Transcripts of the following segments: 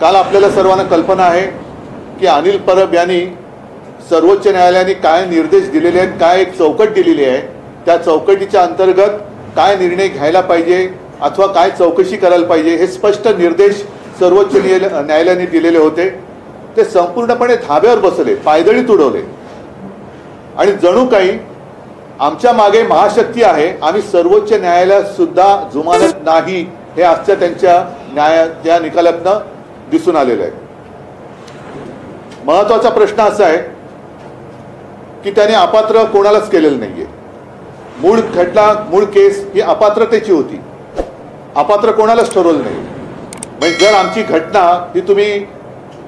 काल आपल्याला सर्वांना कल्पना आहे की अनिल परब यांनी सर्वोच्च न्यायालयाने काय निर्देश दिलेले आहेत, काय एक चौकट दिलेली आहे, त्या चौकटीच्या अंतर्गत काय निर्णय घ्यायला पाहिजे अथवा काय चौकशी करायला पाहिजे हे स्पष्ट निर्देश सर्वोच्च न्यायालयाने दिलेले होते. ते संपूर्णपणे धाब्यावर बसले, पायदळी तुडवले आणि जणू काही आमच्या मागे महाशक्ती आहे, आम्ही सर्वोच्च न्यायालयात सुद्धा जुमानत नाही, हे आजच्या त्यांच्या त्या निकालातनं दिसून आलेलं आहे. महत्वाचा प्रश्न असा आहे की त्याने अपात्र कोणालाच केलेलं नाहीये. मूळ खटला, मूळ केस ही अपात्रतेची होती, अपात्र कोणालाच ठरवलं नाही. म्हणजे जर आमची घटना ही तुम्ही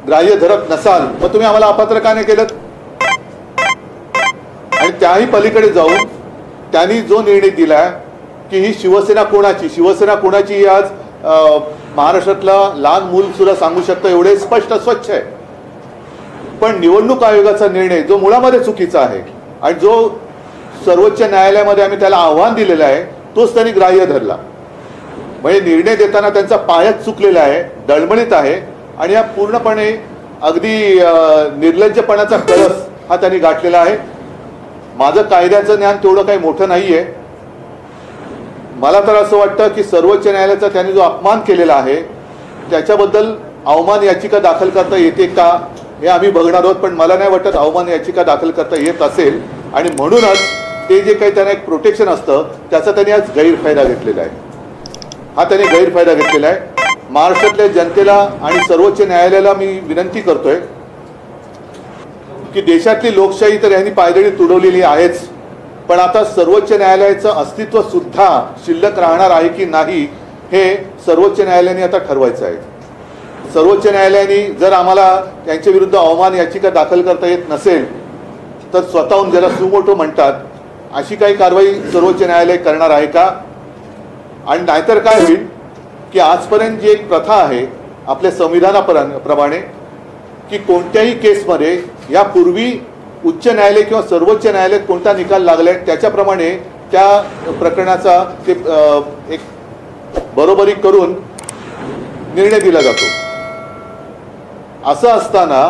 ग्राह्य धरत नसाल मग तुम्ही आम्हाला अपात्र का नाही केलं. आणि त्याही पलीकडे जाऊन त्यांनी जो निर्णय दिला की ही शिवसेना कोणाची ही आज महाराष्ट्रातला लहान मूल सुद्धा सांगू शकतं, एवढे स्पष्ट स्वच्छ आहे. पण निवडणूक आयोगाचा निर्णय जो मुळामध्ये चुकीचा आहे आणि जो सर्वोच्च न्यायालयामध्ये आम्ही त्याला आव्हान दिलेलं आहे तोच त्यांनी ग्राह्य धरला. म्हणजे निर्णय देताना त्यांचा पायच चुकलेला आहे, डळमळीत आहे आणि हा पूर्णपणे अगदी निर्लज्जपणाचा कळस हा त्यांनी गाठलेला आहे. माझं कायद्याचं ज्ञान तेवढं काही मोठं नाहीये. मला तर असं वाटतं की सर्वोच्च न्यायालयाचा त्यांनी जो अपमान केलेला आहे त्याच्याबद्दल अवमान याचिका दाखल करता येते का हे आम्ही बघणार आहोत. पण मला नाही वाटत अवमान याचिका दाखल करता येत असेल आणि म्हणूनच ते जे काही त्यांना एक प्रोटेक्शन असतं त्याचा त्यांनी आज गैरफायदा घेतलेला आहे. हा त्यांनी गैरफायदा घेतलेला आहे. महाराष्ट्रातल्या जनतेला आणि सर्वोच्च न्यायालयाला मी विनंती करतोय की देशातली लोकशाही तर यांनी पायदळी तुडवलेली आहेच, पण आता सर्वोच्च न्यायालयाचं अस्तित्व सुद्धा शिल्लक राहणार आहे की नाही हे सर्वोच्च न्यायालयाने आता ठरवायचं आहे. सर्वोच्च न्यायालयाने जर आम्हाला त्यांच्या विरुद्ध अवमान याचिका दाखल करता येत नसेल तर स्वतःहून ज्याला सुमोटो म्हणतात अशी काही कारवाई सर्वोच्च न्यायालय करणार आहे का. आणि नाहीतर काय होईल की आजपर्यंत जी एक प्रथा आहे आपल्या संविधानाप्रमाणे की कोणत्याही केसमध्ये यापूर्वी उच्च न्यायालय किंवा सर्वोच्च न्यायालयात कोणता निकाल लागलाय त्याच्याप्रमाणे त्या प्रकरणाचा ते एक बरोबरी करून निर्णय दिला जातो. असं असताना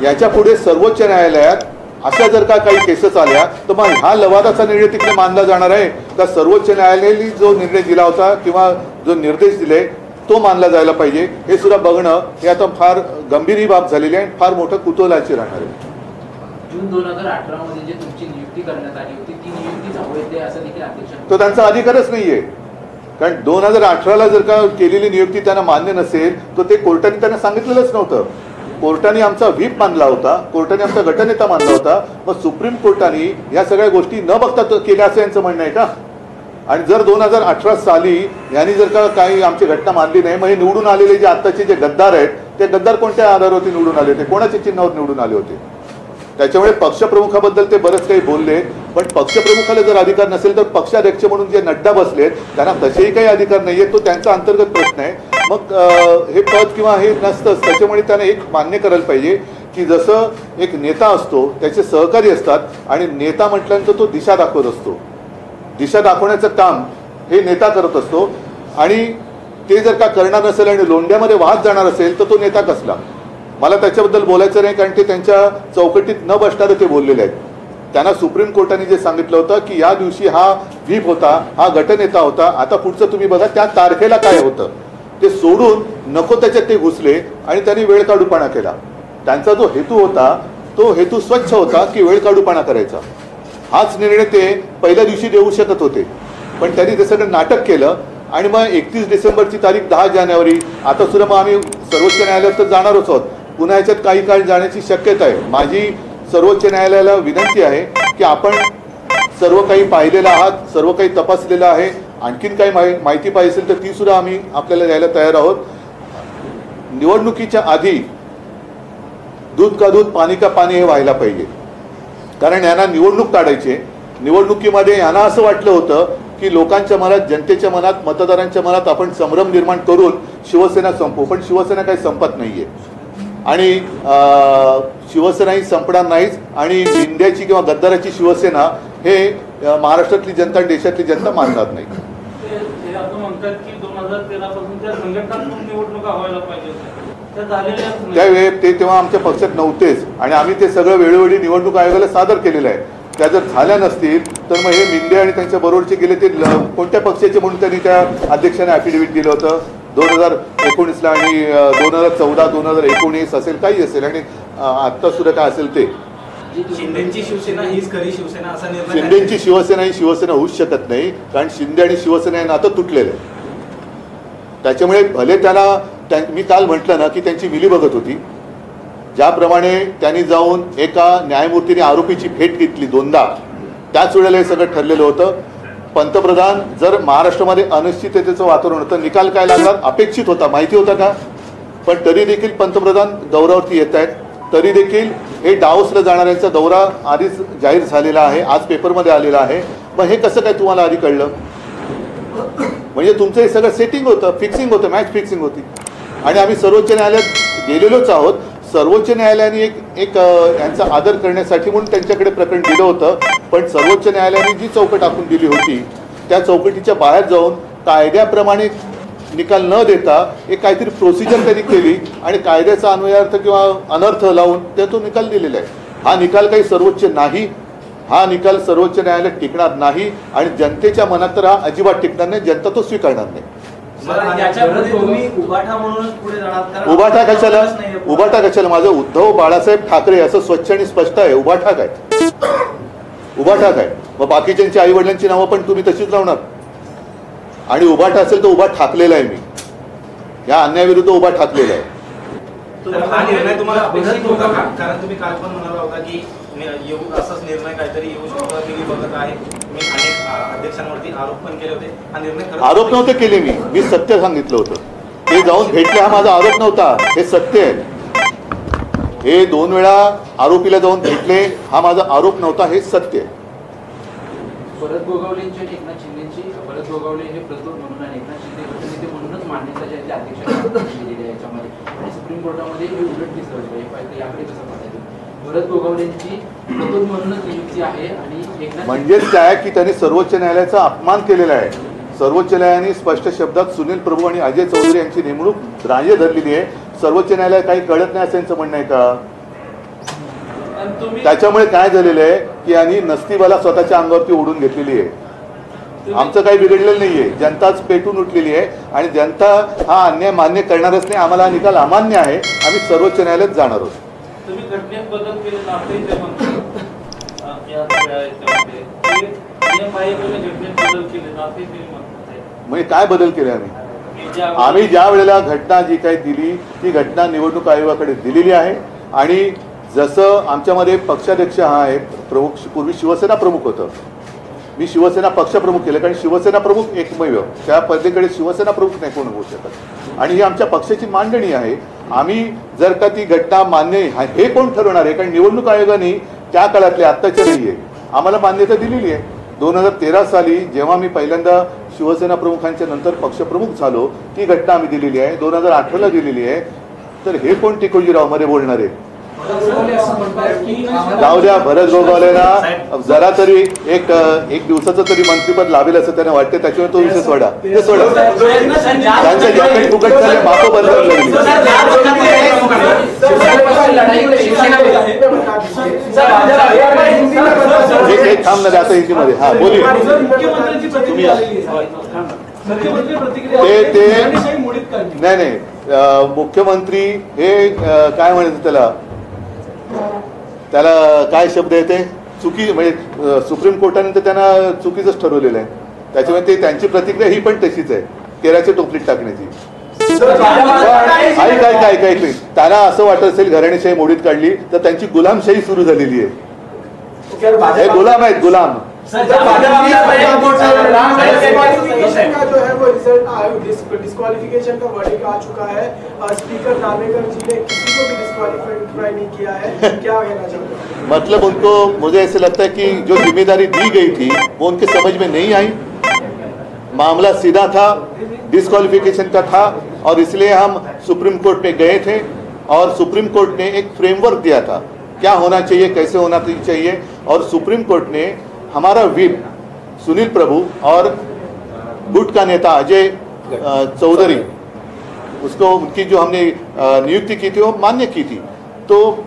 याच्या पुढे सर्वोच्च न्यायालयात अशा जर का काही केसेस आल्या तर मग हा लवादाचा निर्णय तिकडे मानला जाणार आहे का सर्वोच्च न्यायालयाने जो निर्णय दिला होता किंवा जो निर्देश दिले तो मानला जायला पाहिजे हे सुद्धा बघणं हे आता फार गंभीर ही बाब झालेली आहे, फार मोठं कुतूहलाची राहणार आहे. जून 2018 मध्ये जे तुमची नियुक्ती करण्यात आली होती ती नियुक्तीच अवैध असं देखील अध्यक्ष तो त्यांचा अधिकारच नाहीये. कारण 2018ला जर का केलेली नियुक्ती त्यांना मान्य नसेल तर ते कोर्टाने त्यांना सांगितलेलंच नव्हतं. कोर्टाने आमचा व्हीप मानला होता, कोर्टाने आमचा गटनेता मानला होता. मग सुप्रीम कोर्टाने या सगळ्या गोष्टी न बघता केल्या असं यांचं म्हणणं आहे का. आणि जर 2018 साली यांनी जर का काही आमची घटना मानली नाही मग हे निवडून आलेले जे आत्ताचे जे गद्दार आहेत ते गद्दार कोणत्या आधारावरती निवडून आले होते, कोणाच्या चिन्हावर निवडून आले होते. त्याच्यामुळे पक्षप्रमुखाबद्दल ते बरंच काही बोलले, पण पक्षप्रमुखाला जर अधिकार नसेल तर पक्षाध्यक्ष म्हणून जे नड्डा बसलेत त्यांना तसेही काही अधिकार नाहीये, तो त्यांचा अंतर्गत प्रश्न आहे. मग हे पद किंवा हे नसतंच. त्याच्यामुळे त्याने एक मान्य करायला पाहिजे की जसं एक नेता असतो त्याचे सहकारी असतात आणि नेता म्हटल्यानंतर तो दिशा दाखवत असतो, दिशा दाखवण्याचं काम हे नेता करत असतो आणि ते जर का करणार नसेल आणि लोंढ्यामध्ये वाहत जाणार असेल तर तो नेता कसला. मला त्याच्याबद्दल बोलायचं नाही कारण ते त्यांच्या चौकटीत न बसणारे ते बोललेले आहेत. त्यांना सुप्रीम कोर्टाने जे सांगितलं होतं की या दिवशी हा व्हीप होता, हा गटनेता होता, आता पुढचं तुम्ही बघा त्या तारखेला काय होतं ते सोडून नको त्याच्यात ते घुसले आणि त्यांनी वेळकाढूपणा केला. त्यांचा जो हेतू होता तो हेतू स्वच्छ होता की वेळकाढूपणा करायचा. हाच निर्णय ते पहिल्या दिवशी देऊ शकत होते, पण त्यांनी ते सगळं नाटक केलं आणि मग 31 डिसेंबरची तारीख 10 जानेवारी आता सुद्धा मग आम्ही सर्वोच्च न्यायालयात तर जाणारच आहोत. पुन्हा याच्यात काही काळ जाण्याची शक्यता आहे. माझी सर्वोच्च न्यायालयाला विनंती आहे की आपण सर्व काही पाहिलेलं आहात, सर्व काही तपासलेलं आहे. आणखीन काही माहिती पाहिजे असेल तर ती सुद्धा आम्ही आपल्याला द्यायला तयार आहोत. निवडणुकीच्या आधी दूध का दूध पाणी का पाणी हे व्हायला पाहिजे. कारण यांना निवडणूक काढायची, निवडणुकीमध्ये यांना असं वाटलं होतं की लोकांच्या मनात, जनतेच्या मनात, मतदारांच्या मनात आपण संभ्रम निर्माण करून शिवसेना संपवू, पण शिवसेना काही संपत नाहीये आणि शिवसेनाही संपणार नाहीच. आणि इंडियाची किंवा गद्दाराची शिवसेना हे महाराष्ट्रातली जनता, देशातली जनता मानणार नाही. त्यावेळी ते तेव्हा आमच्या पक्षात नव्हतेच आणि आम्ही ते सगळं वेळोवेळी निवडणूक आयोगाला सादर केलेलं आहे. त्या जर झाल्या नसतील तर मग हे मिंदे आणि त्यांच्या बरोबरचे गेले ते कोणत्या पक्षाचे म्हणून त्यांनी त्या अध्यक्षाने ॲफिडेव्हिट दिलं होतं 2019ला आणि 2014 2019 असेल काही असेल आणि आत्ता सुद्धा काय असेल ते. शिंदेची शिवसेना हीच खरी शिवसेना असा निर्णय शिंदेची शिवसेना ही शिवसेना होऊच शकत नाही कारण शिंदे आणि शिवसेना हे नातं तुटलेलं आहे. त्याच्यामुळे भले त्याला मी काल म्हटलं ना की त्यांची मिलीभगत होती. ज्याप्रमाणे त्यांनी जाऊन एका न्यायमूर्तीने आरोपीची भेट घेतली 2दा त्याच वेळेला हे सगळं ठरलेलं होतं. पंतप्रधान जर महाराष्ट्रामध्ये अनिश्चिततेचं वातावरण होतं निकाल काय लागणार अपेक्षित होता माहिती होता का पण तरी देखील पंतप्रधान दौऱ्यावरती येत आहेत. तरी देखील हे डावसला जाणाऱ्यांचा दौरा आधीच जाहीर झालेला आहे आज पेपरमध्ये आलेला आहे. मग हे कसं काय तुम्हाला आधी कळलं म्हणजे तुमचं हे सगळं सेटिंग होतं फिक्सिंग होतं मॅच फिक्सिंग होती आणि आम्ही सर्वोच्च न्यायालयात गेलेलोच आहोत. सर्वोच्च न्यायालयाने एक यांचा आदर करण्यासाठी म्हणून त्यांच्याकडे प्रकरण दिलं होतं पण सर्वोच्च न्यायालयाने जी चौकट आखून दिली होती त्या चौकटीच्या बाहेर जाऊन कायद्याप्रमाणे निकाल न देता एक काहीतरी प्रोसिजर त्यांनी केली आणि कायद्याचा अन्वयार्थ किंवा अनर्थ लावून तो निकाल दिलेला आहे. हा निकाल काही सर्वोच्च नाही. हा निकाल सर्वोच्च न्यायालयात टिकणार नाही आणि जनतेच्या मनात तर हा अजिबात टिकणार नाही. जनता तो स्वीकारणार नाही. उभाठा कशाला उभाठा कशाला माझं उद्धव बाळासाहेब ठाकरे असं स्वच्छ आणि स्पष्ट आहे. उभाठा काय उभाठा काय मग बाकीच्यांची आई वडिलांची नावं पण तुम्ही तशीच लावणार आणि उभाठा असेल तर उभा ठाकलेला आहे मी या अन्यायाविरुद्ध उभा ठाकलेला आहे. हा निर्णय तुम्हाला अपेक्षित होता का कारण तुम्ही काल पण म्हणाला होता की असाच निर्णय काहीतरी येऊ शकतो की मी बघत आहे मी अनेक अध्यक्षांवरती आरोप पण केले होते. हा निर्णय आरोप नव्हते केले मी सत्य सांगितलं होतं. ते जाऊन भेटले हा माझा आरोप नव्हता हे सत्य आहे. हे 2 वेळा आरोपीला जाऊन भेटले हा माझा आरोप नव्हता हे सत्य आहे. भरत गोगावलेंची आणि एकनाथ शिंदेची भरत गोगावले हे प्रतोद म्हणून आणि एकनाथ शिंदे गटनेते म्हणूनच मान्यता ज्या अध्यक्षांना दिलेली आहे याच्यामध्ये आणि सुप्रीम कोर्टामध्ये हे उलट दिसलं होतं. याकडे कसं पाहताय भरत गोगावलेंची प्रतोद म्हणूनच नियुक्ती आहे आणि एकनाथ म्हणजेच काय की त्यांनी सर्वोच्च न्यायालयाचा अपमान केलेला आहे. सर्वोच्च न्यायालयाने स्पष्ट शब्दात सुनील प्रभू आणि अजय चौधरी यांची नेमणूक ग्राह्य धरलेली आहे. सर्वोच्च न्यायालय काही कळत नाही असं यांचं म्हणणं आहे का. त्याच्यामुळे काय झालेलं आहे की यांनी नसतीबाला स्वतःच्या अंगावरती ओढून घेतलेली आहे. आमचं काही बिघडलेलं नाहीये. जनताच पेटून उठलेली आहे आणि जनता हा अन्याय मान्य करणारच नाही. आम्हाला हा निकाल अमान्य आहे. आम्ही सर्वोच्च न्यायालयात जाणार आहोत. तुम्ही घटनेत बदल केले घटनेत बदल केले म्हणजे काय बदल केले आम्ही ज्या वेळेला घटना जी काही दिली ती घटना निवडणूक आयोगाकडे दिलेली आहे आणि जसं आमच्यामध्ये पक्षाध्यक्ष हा आहे प्रमुख पूर्वी शिवसेना प्रमुख होतं मी शिवसेना पक्षप्रमुख केलं कारण शिवसेना प्रमुख एकमेव त्या पद्धतीकडे शिवसेना प्रमुख नाही कोण होऊ शकत आणि ही आमच्या पक्षाची मांडणी आहे. आम्ही जर का ती घटना मान्य हे कोण ठरवणार आहे कारण निवडणूक आयोगाने त्या काळातले आत्ताच्या नाही आहे आम्हाला मान्यता दिलेली आहे. 2013 साली जेव्हा मी पहिल्यांदा शिवसेना प्रमुखांच्या नंतर पक्षप्रमुख झालो ती घटना आम्ही दिलेली आहे. 2018ला दिलेली आहे. तर हे कोण टिकोजीराव मध्ये बोलणार आहे. जाऊ द्या भरत गोगावलेला जरा तरी एक दिवसाचं तरी मंत्रीपद लाभेल असं त्यांना वाटते. त्याच्यामुळे तो विषय सोडा ते सोडा त्यांच्या ज्या काही फुकट झाले माफो बंद लागली. एक थांब ना आता हिंदीमध्ये हा बोली तुम्ही ते नाही मुख्यमंत्री हे काय म्हणायचं त्याला काय शब्द येते चुकी म्हणजे सुप्रीम कोर्टाने तर त्यांना चुकीचंच ठरवलेलं आहे. त्याच्यामुळे ते त्यांची प्रतिक्रिया ही पण तशीच आहे केराच्या टोपलीत टाकण्याची. काय त्यांना असं वाटत असेल घराणेशाही मोडीत काढली तर त्यांची गुलामशाही सुरू झालेली आहे. हे गुलाम आहेत गुलाम. डिस्क्वालिफिकेशन का वर्डिक्ट आ चुका है. स्पीकर नार्वेकर जी ने किसी को भी डिस्क्वालीफाई नहीं किया है. क्या कहना चाहते हैं. मतलब उनको मुझे ऐसे लगता है कि जो जिम्मेदारी दी गई थी वो उनके समझ में नहीं आई. मामला सीधा था डिस्क्वालिफिकेशन का था और इसलिए हम सुप्रीम कोर्ट में गए थे और सुप्रीम कोर्ट ने एक फ्रेमवर्क दिया था क्या होना चाहिए कैसे होना चाहिए और सुप्रीम कोर्ट ने हमारा व्हिप सुनील प्रभु और गुट का नेता अजय चौधरी उसको उनकी जो हमने नियुक्ति की थी वो मान्य की थी। तो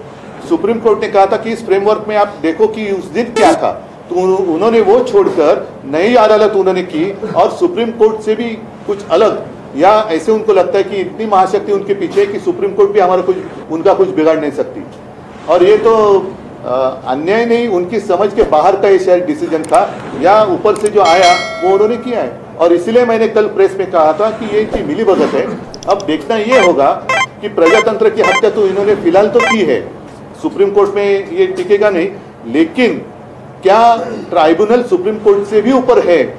सुप्रीम कोर्ट ने कहा था कि इस फ्रेमवर्क में आप देखो कि उस दिन क्या था, तो उन्होंने वो छोड़कर नई अदालत उन्होंने की और सुप्रीम कोर्ट से भी कुछ अलग, या ऐसे उनको लगता है कि इतनी महाशक्ति उनके पीछे है कि सुप्रीम कोर्ट भी हमारा उनका कुछ बिगाड़ नहीं सकती। और ये तो अन्याय नहीं, उनकी समझ के बाहर का ये शायद डिसीजन था, या ऊपर से जो आया वो उन्होंने किया है। और इसलिए मैंने कल प्रेस में कहा था कि ये इनकी मिलीभगत है। अब देखना ये होगा कि प्रजातंत्र की हत्या तो इन्होंने फिलहाल तो की है, सुप्रीम कोर्ट में ये टिकेगा नहीं, लेकिन क्या ट्राइब्यूनल सुप्रीम कोर्ट से भी ऊपर है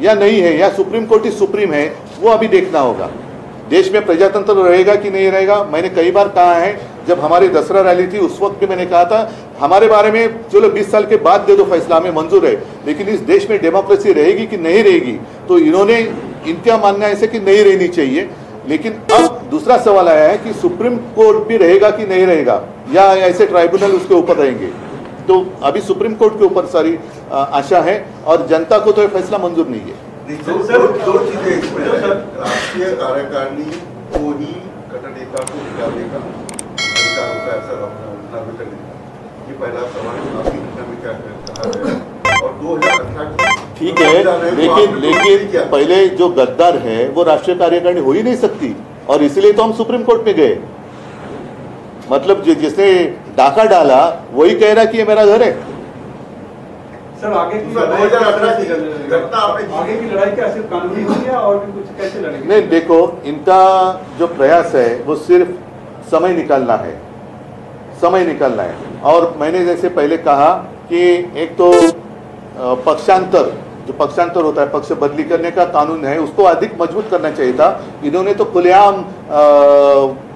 या नहीं है, या सुप्रीम कोर्ट ही सुप्रीम है, वो अभी देखना होगा। देश में प्रजातंत्र रहेगा कि नहीं रहेगा, मैंने कई बार कहा है, जब हमारी दसरा रैली थी उस वक्त भी मैंने कहा था हमारे बारे में चलो 20 साल के बाद दे दो फैसला, हमें मंजूर है, लेकिन इस देश में डेमोक्रेसी रहेगी कि नहीं रहेगी। तो इन्होंने, इनका मानना ऐसे कि नहीं रहनी चाहिए, लेकिन अब दूसरा सवाल आया है कि सुप्रीम कोर्ट भी रहेगा कि नहीं रहेगा, या ऐसे ट्राइब्यूनल उसके ऊपर रहेंगे। तो अभी सुप्रीम कोर्ट के ऊपर सारी आशा है और जनता को तो ये फैसला मंजूर नहीं है। दो चीजें इसमें है। राष्ट्रीय कार्यकारिणी को ही कट्टरनेता को निकालने का अधिकार होता है, सर नागरिकता ये पहला सवाल आपकी घटना में क्या कहा गया। और 2018 ठीक है, लेकिन पहले जो गद्दार है वो राष्ट्रीय कार्यकारिणी हो ही नहीं सकती, और इसलिए तो हम सुप्रीम कोर्ट में गए। मतलब जिसने डाका डाला वही कह रहा कि ये मेरा घर है। सर आगे की लड़ाई क्या सिर्फ कानूनी हुई है और भी कुछ कैसे लड़ेंगे? नहीं, देखो, इनका जो प्रयास है वो सिर्फ समय निकालना है, समय निकालना है। और मैंने जैसे पहले कहा कि एक तो पक्षांतर, जो पक्षांतर होता है, पक्ष बदली करने का कानून है, उसको अधिक मजबूत करना चाहिए था। इन्होंने तो खुलेआम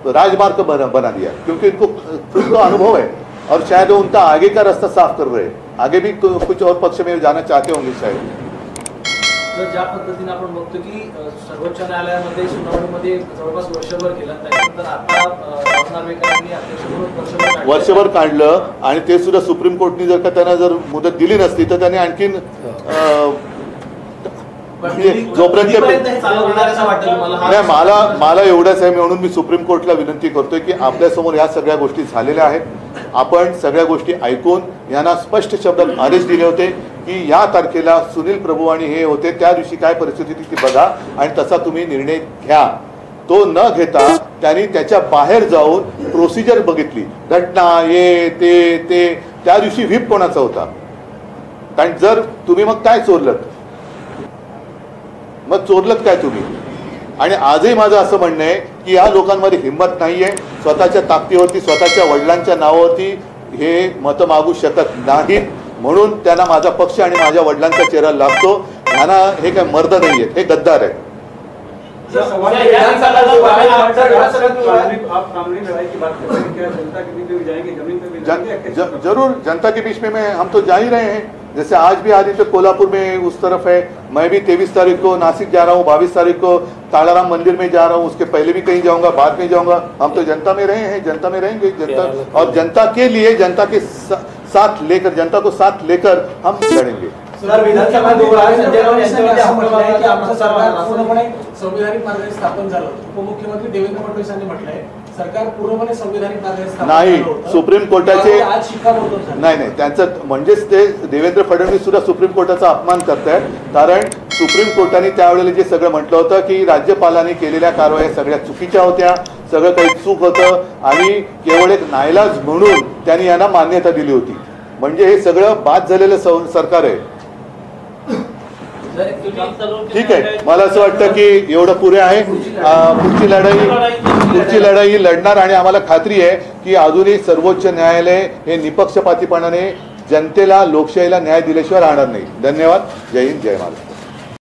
राजमार्ग बना दिया, क्योंकि इनको खुद को अनुभव है और शायद वो उनका आगे का रास्ता साफ कर रहे हैं, आगे भी कुछ और पक्ष में जाना चाहते होंगे शायद। तर ज्या पद्धतीने आपण बघतो की सर्वोच्च न्यायालयामध्ये सुनावणीमध्ये जवळपास वर्षभर केलं, त्यानंतर आता राम नार्वेकरांनी अध्यक्ष म्हणून वर्षभर काढलं, आणि ते सुद्धा सुप्रीम कोर्टने जर का त्यांना जर मुदत दिली नसती तर त्याने आणखीन जोपर्यंत मला एवढंच आहे, म्हणून मी सुप्रीम कोर्टला विनंती करतोय की आपल्यासमोर या सगळ्या गोष्टी झालेल्या आहेत, आपण सगळ्या गोष्टी ऐकून यांना स्पष्ट शब्दात आदेश दिले होते की या तारखेला सुनील प्रभू आणि हे होते, त्या दिवशी काय परिस्थिती ती बघा आणि तसा तुम्ही निर्णय घ्या। तो न घेता त्यांनी त्याच्या बाहेर जाऊन प्रोसिजर बघितली, घटना ये ते त्या दिवशी व्हीप कोणाचा होता, कारण जर तुम्ही मग काय चोरलत, मग चोरलत काय तुम्ही। आणि आजही माझं असं म्हणणं आहे की या लोकांमध्ये हिंमत नाहीये, स्वतःच्या ताकदीवरती, स्वतःच्या वडिलांच्या नावावरती हे मतं मागू शकत नाहीत, म्हणून त्यांना माझा पक्ष आणि माझ्या वडिलांचा चेहरा लागतो। त्यांना हे काय मर्द नाहीये, हे गद्दार आहेत। जरूर जनता के बीच में हम तो जा ही रहे हैं, जैसे आज भी आदित्य कोल्हापुर में उस तरफ है, मैं भी 23 तारीख को नासिक जा रहा हूँ, 22 तारीख को तालाराम मंदिर में जा रहा हूँ, उसके पहले भी कहीं जाऊंगा, बाद में जाऊंगा। हम तो जनता में रहे हैं, जनता में रहेंगे, जनता और जनता के लिए, जनता के साथ लेकर, जनता को साथ लेकर हम लड़ेंगे। संविधानिक मार्गाने स्थापन झालं, उपमुख्यमंत्री देवेंद्र फडणवीस यांनी म्हटलंय सरकार पूर्णपणे संविधानिक मार्गाने स्थापन नाही, सुप्रीम कोर्टाचे आज शिक्कामोर्तब झालं। नाही, त्यांचं म्हणजेच ते देवेंद्र फडणवीस सुद्धा सुप्रीम कोर्टाचा अपमान करतायत, कारण सुप्रीम कोर्टाने त्यावेळेला जे सगळं म्हटलं होतं की राज्यपालांनी केलेल्या कारवाया सगळ्या चुकीच्या होत्या, सगळं काही चूक होतं, आणि केवळ एक नाईलाज म्हणून त्यांनी यांना मान्यता दिली होती। म्हणजे हे सगळं बाद झालेलं सरकार आहे। ठीक आहे, मला असं वाटतं की एवढं पुरे आहे। पुढची लढाई लढणार, आणि आम्हाला खात्री आहे की अजूनही सर्वोच्च न्यायालय हे निपक्षपातीपणाने जनतेला, लोकशाहीला न्याय दिल्याशिवाय राहणार नाही। धन्यवाद। जय हिंद, जय महाराष्ट्र।